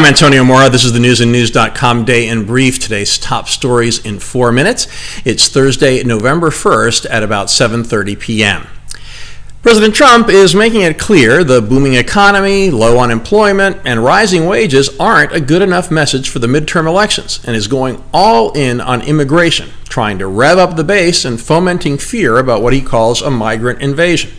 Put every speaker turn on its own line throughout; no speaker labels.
Antonio Mora. This is the newsandnews.com Day in Brief. Today's top stories in 4 minutes. It's Thursday, November 1st at about 7:30 p.m. President Trump is making it clear the booming economy, low unemployment, and rising wages aren't a good enough message for the midterm elections, and is going all in on immigration, trying to rev up the base and fomenting fear about what he calls a migrant invasion.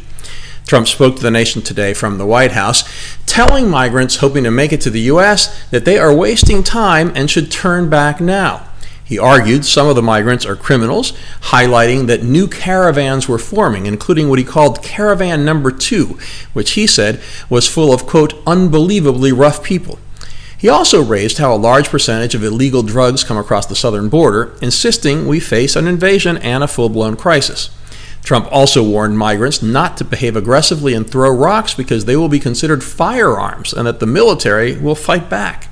Trump spoke to the nation today from the White House, telling migrants hoping to make it to the U.S. that they are wasting time and should turn back now. He argued some of the migrants are criminals, highlighting that new caravans were forming, including what he called Caravan Number 2, which he said was full of, quote, unbelievably rough people. He also raised how a large percentage of illegal drugs come across the southern border, insisting we face an invasion and a full-blown crisis. Trump also warned migrants not to behave aggressively and throw rocks because they will be considered firearms and that the military will fight back.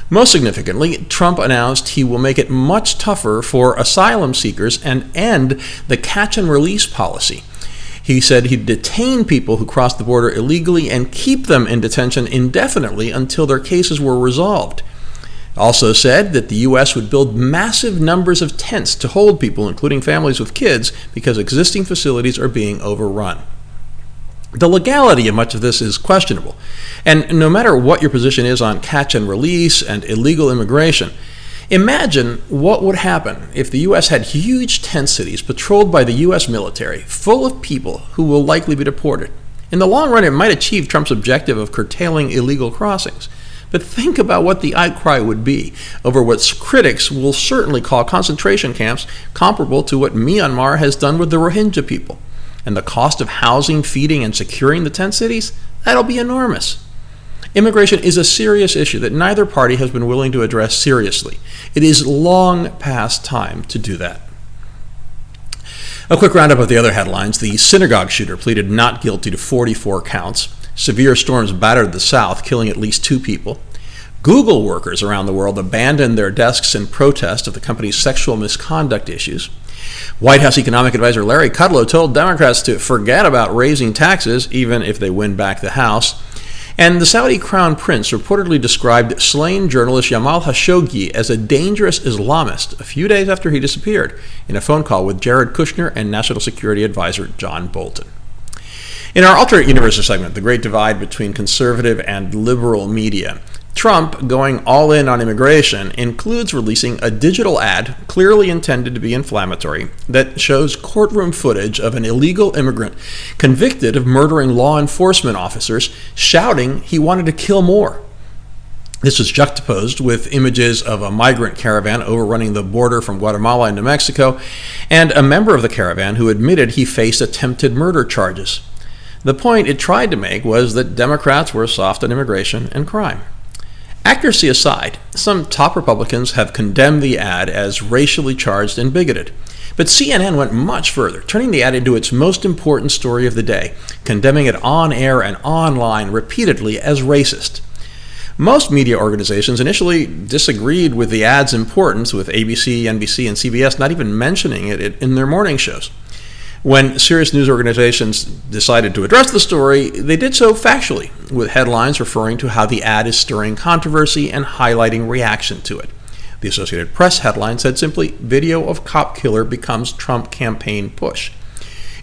Most significantly, Trump announced he will make it much tougher for asylum seekers and end the catch and release policy. He said he'd detain people who cross the border illegally and keep them in detention indefinitely until their cases were resolved. Also said that the U.S. would build massive numbers of tents to hold people, including families with kids, because existing facilities are being overrun. The legality of much of this is questionable, and no matter what your position is on catch and release and illegal immigration, imagine what would happen if the U.S. had huge tent cities patrolled by the U.S. military, full of people who will likely be deported. In the long run, it might achieve Trump's objective of curtailing illegal crossings. But think about what the outcry would be over what critics will certainly call concentration camps comparable to what Myanmar has done with the Rohingya people. And the cost of housing, feeding, and securing the tent cities, that'll be enormous. Immigration is a serious issue that neither party has been willing to address seriously. It is long past time to do that. A quick roundup of the other headlines. The synagogue shooter pleaded not guilty to 44 counts. Severe storms battered the South, killing at least 2 people. Google workers around the world abandoned their desks in protest of the company's sexual misconduct issues. White House economic advisor Larry Kudlow told Democrats to forget about raising taxes, even if they win back the House. And the Saudi crown prince reportedly described slain journalist Jamal Khashoggi as a dangerous Islamist a few days after he disappeared in a phone call with Jared Kushner and National Security Advisor John Bolton. In our alternate universe segment, the great divide between conservative and liberal media, Trump, going all in on immigration, includes releasing a digital ad clearly intended to be inflammatory that shows courtroom footage of an illegal immigrant convicted of murdering law enforcement officers, shouting he wanted to kill more. This was juxtaposed with images of a migrant caravan overrunning the border from Guatemala into Mexico, and a member of the caravan who admitted he faced attempted murder charges. The point it tried to make was that Democrats were soft on immigration and crime. Accuracy aside, some top Republicans have condemned the ad as racially charged and bigoted. But CNN went much further, turning the ad into its most important story of the day, condemning it on air and online repeatedly as racist. Most media organizations initially disagreed with the ad's importance, with ABC, NBC, and CBS not even mentioning it in their morning shows. When serious news organizations decided to address the story, they did so factually, with headlines referring to how the ad is stirring controversy and highlighting reaction to it. The Associated Press headline said simply, "Video of cop killer becomes Trump campaign push."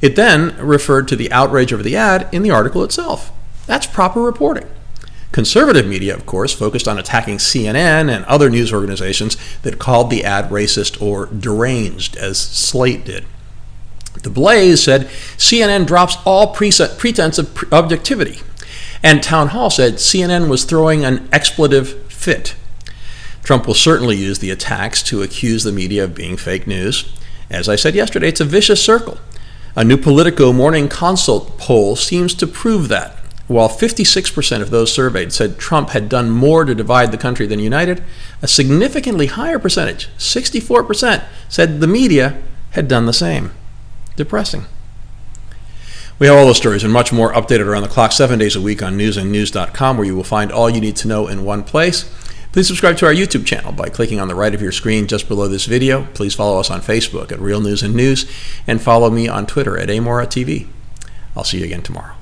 It then referred to the outrage over the ad in the article itself. That's proper reporting. Conservative media, of course, focused on attacking CNN and other news organizations that called the ad racist or deranged, as Slate did. The Blaze said CNN drops all pretense of objectivity, and Town Hall said CNN was throwing an expletive fit. Trump will certainly use the attacks to accuse the media of being fake news. As I said yesterday, it's a vicious circle. A new Politico Morning Consult poll seems to prove that. While 56% of those surveyed said Trump had done more to divide the country than united, a significantly higher percentage, 64%, said the media had done the same. Depressing. We have all those stories and much more updated around the clock 7 days a week on newsandnews.com, where you will find all you need to know in one place. Please subscribe to our YouTube channel by clicking on the right of your screen just below this video. Please follow us on Facebook at Real News and News, and follow me on Twitter at AMoraTV. I'll see you again tomorrow.